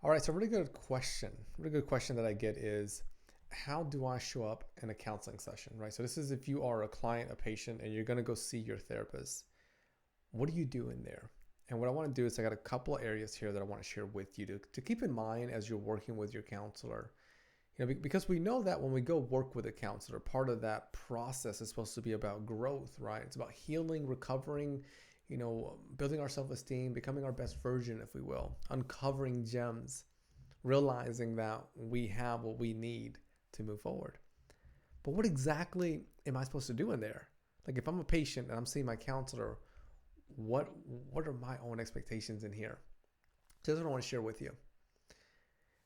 All right, so a really good question. Really good question that I get is, how do I show up in a counseling session, right? So this is if you are a client, a patient, and you're going to go see your therapist. What do you do in there? And what I want to do is I got a couple of areas here that I want to share with you to keep in mind as you're working with your counselor. Because we know that when we go work with a counselor, part of that process is supposed to be about growth, right? It's about healing, recovering, building our self-esteem, becoming our best version, if we will, uncovering gems, realizing that we have what we need to move forward. But what exactly am I supposed to do in there? Like if I'm a patient and I'm seeing my counselor, what what are my own expectations in here? So this is what I want to share with you.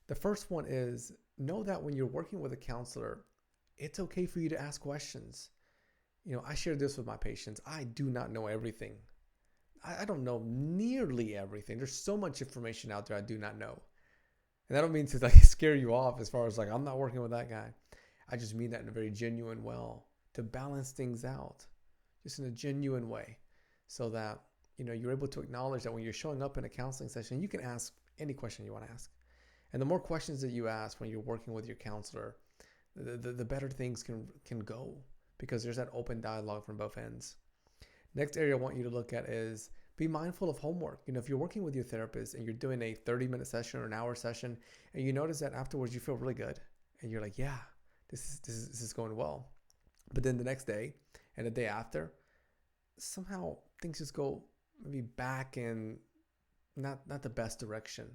The first one is know that when you're working with a counselor, it's okay for you to ask questions. I share this with my patients. I do not know everything. I don't know nearly everything. There's so much information out there I do not know. And I don't mean to scare you off as far as I'm not working with that guy. I just mean that in a very genuine way to balance things out, just in a genuine way, so that you're able to acknowledge that when you're showing up in a counseling session, you can ask any question you want to ask. And the more questions that you ask when you're working with your counselor, the better things can go, because there's that open dialogue from both ends. Next area I want you to look at is be mindful of homework. If you're working with your therapist and you're doing a 30-minute session or an hour session, and you notice that afterwards you feel really good, and you're like, yeah, this is going well. But then the next day and the day after, somehow things just go maybe back in not the best direction.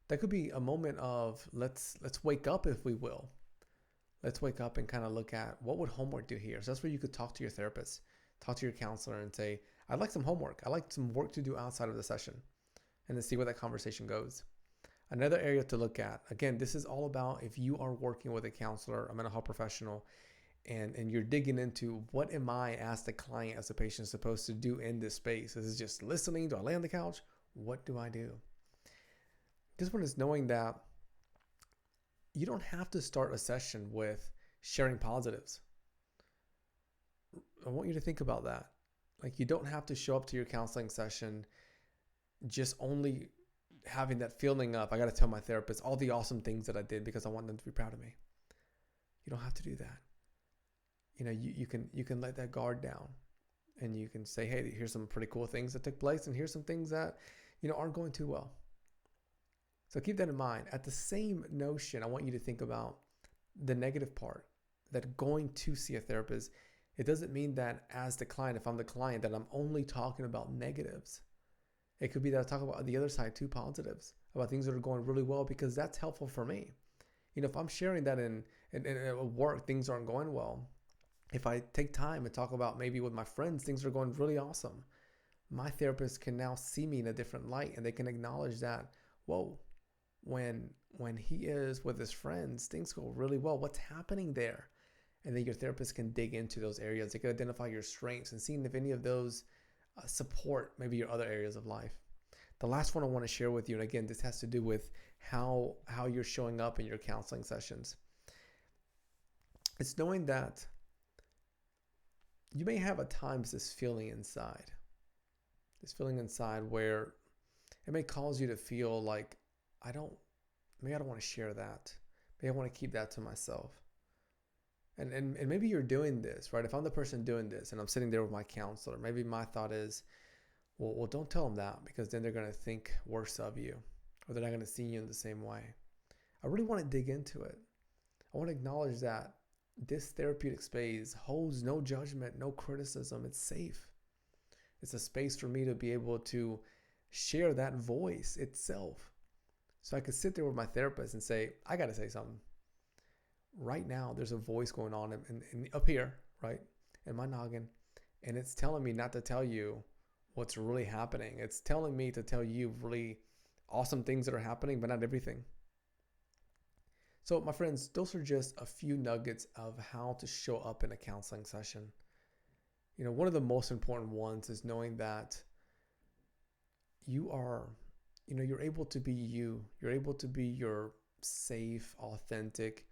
That could be a moment of let's wake up, if we will. Let's wake up and kind of look at what would homework do here. So that's where you could talk to your therapist, talk to your counselor and say, I'd like some homework. I'd like some work to do outside of the session, and then see where that conversation goes. Another area to look at, again, this is all about if you are working with a counselor, a mental health professional, and you're digging into what am I as the client, as a patient, supposed to do in this space? Is it just listening? Do I lay on the couch? What do I do? This one is knowing that you don't have to start a session with sharing positives. I want you to think about that. You don't have to show up to your counseling session just only having that feeling of, I got to tell my therapist all the awesome things that I did because I want them to be proud of me. You don't have to do that. You can let that guard down, and you can say, hey, here's some pretty cool things that took place, and here's some things that aren't going too well. So keep that in mind. At the same notion, I want you to think about the negative part, that going to see a therapist, it doesn't mean that as the client, if I'm the client, that I'm only talking about negatives. It could be that I talk about the other side too, positives, about things that are going really well, because that's helpful for me. If I'm sharing that in work, things aren't going well. If I take time and talk about maybe with my friends, things are going really awesome. My therapist can now see me in a different light, and they can acknowledge that, whoa, when he is with his friends, things go really well. What's happening there? And then your therapist can dig into those areas. They can identify your strengths and seeing if any of those support maybe your other areas of life. The last one I want to share with you, and again, this has to do with how you're showing up in your counseling sessions. It's knowing that you may have at times this feeling inside where it may cause you to feel like, maybe I don't want to share that. Maybe I want to keep that to myself. And maybe you're doing this, right? If I'm the person doing this and I'm sitting there with my counselor, maybe my thought is, well, don't tell them that, because then they're going to think worse of you, or they're not going to see you in the same way. I really want to dig into it. I want to acknowledge that this therapeutic space holds no judgment, no criticism. It's safe. It's a space for me to be able to share that voice itself. So I could sit there with my therapist and say, I got to say something. Right now, there's a voice going on in up here, right, in my noggin, and it's telling me not to tell you what's really happening. It's telling me to tell you really awesome things that are happening, but not everything. So, my friends, those are just a few nuggets of how to show up in a counseling session. One of the most important ones is knowing that you're able to be you. You're able to be your safe, authentic,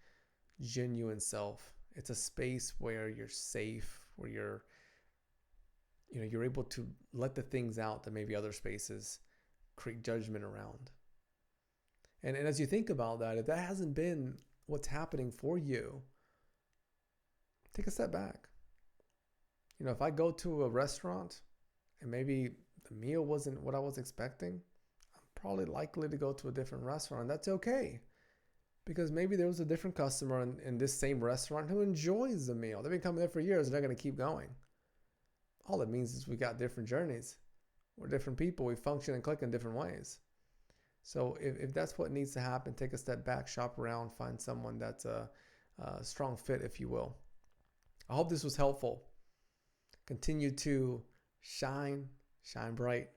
genuine self. It's a space where you're safe, where you're able to let the things out that maybe other spaces create judgment around. And as you think about that, if that hasn't been what's happening for you, take a step back. If I go to a restaurant and maybe the meal wasn't what I was expecting, I'm probably likely to go to a different restaurant. And that's okay. Because maybe there was a different customer in this same restaurant who enjoys the meal. They've been coming there for years and they're going to keep going. All it means is we got different journeys. We're different people. We function and click in different ways. So if that's what needs to happen, take a step back, shop around, find someone that's a strong fit, if you will. I hope this was helpful. Continue to shine bright.